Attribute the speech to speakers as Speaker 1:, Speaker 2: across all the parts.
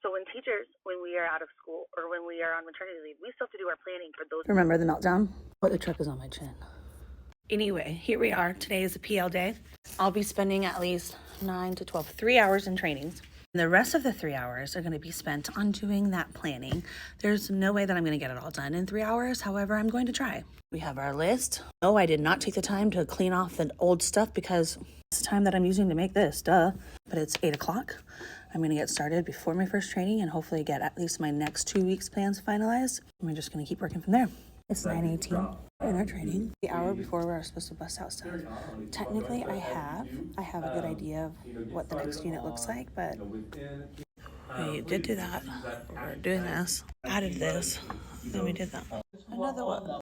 Speaker 1: So when we are out of school or when we are on maternity leave, we still have to do our planning for those.
Speaker 2: Remember the meltdown? What, the truck is on my chin. Anyway, here we are. Today is a PL day. I'll be spending at least 9 to 12, 3 hours in trainings. And the rest of the 3 hours are going to be spent on doing that planning. There's no way that I'm going to get it all done in 3 hours. However, I'm going to try. We have our list. No, I did not take the time to clean off the old stuff because it's the time that I'm using to make this, duh. But it's 8 o'clock. I'm going to get started before my first training and hopefully get at least my next 2 weeks plans finalized. And we're just going to keep working from there. It's 9:18 in our training. The hour before we're supposed to bust out stuff. Technically, I have a good idea of what the next unit looks like, but we did do that. We're doing this, added this, then we did that. Another one.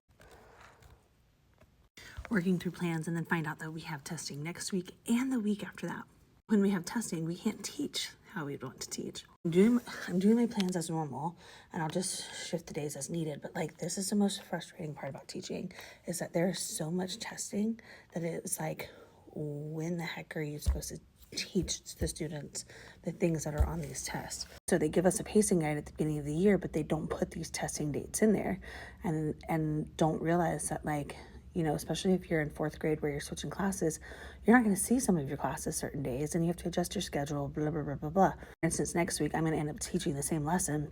Speaker 2: Working through plans and then find out that we have testing next week and the week after that. When we have testing, we can't teach how we want to teach. I'm doing my plans as normal, and I'll just shift the days as needed. But like, this is the most frustrating part about teaching, is that there's so much testing that it's like, when the heck are you supposed to teach the students the things that are on these tests? So they give us a pacing guide at the beginning of the year, but they don't put these testing dates in there, and don't realize that, like, you know, especially if you're in 4th grade where you're switching classes, you're not going to see some of your classes certain days and you have to adjust your schedule, blah, blah, blah, blah, blah. For instance, next week, I'm going to end up teaching the same lesson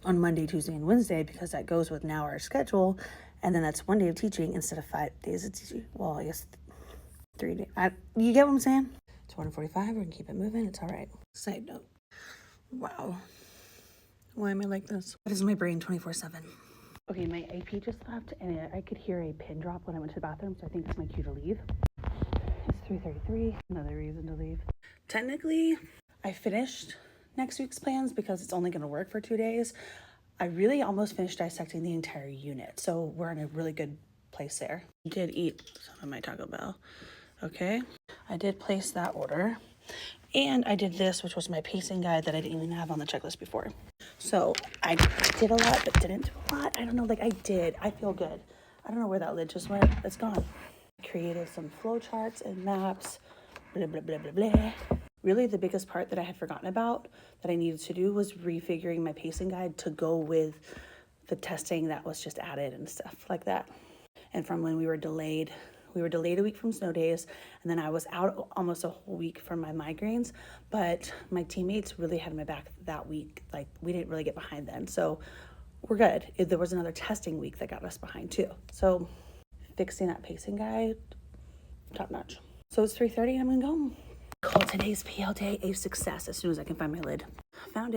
Speaker 2: on Monday, Tuesday, and Wednesday because that goes with now our schedule. And then that's 1 day of teaching instead of 5 days of teaching. Well, I guess 3 days. You get what I'm saying? It's 1:45. We're going to keep it moving. It's all right. Side note. Wow. Why am I like this? What is my brain 24/7? Okay, my AP just left, and I could hear a pin drop when I went to the bathroom, so I think it's my cue to leave. It's 3:33, another reason to leave. Technically, I finished next week's plans because it's only going to work for 2 days. I really almost finished dissecting the entire unit, so we're in a really good place there. I did eat some of my Taco Bell, okay? I did place that order. And I did this, which was my pacing guide that I didn't even have on the checklist before. So I did a lot, but didn't do a lot. I don't know, like I did. I feel good. I don't know where that lid just went. It's gone. I created some flow charts and maps, blah, blah, blah, blah, blah. Really, the biggest part that I had forgotten about that I needed to do was refiguring my pacing guide to go with the testing that was just added and stuff like that. And from when we were delayed a week from snow days, and then I was out almost a whole week from my migraines, but my teammates really had my back that week. Like, we didn't really get behind then, so we're good. There was another testing week that got us behind too. So fixing that pacing guide, top notch. So it's 3:30 and I'm gonna go. Call today's PL day a success as soon as I can find my lid. Found it.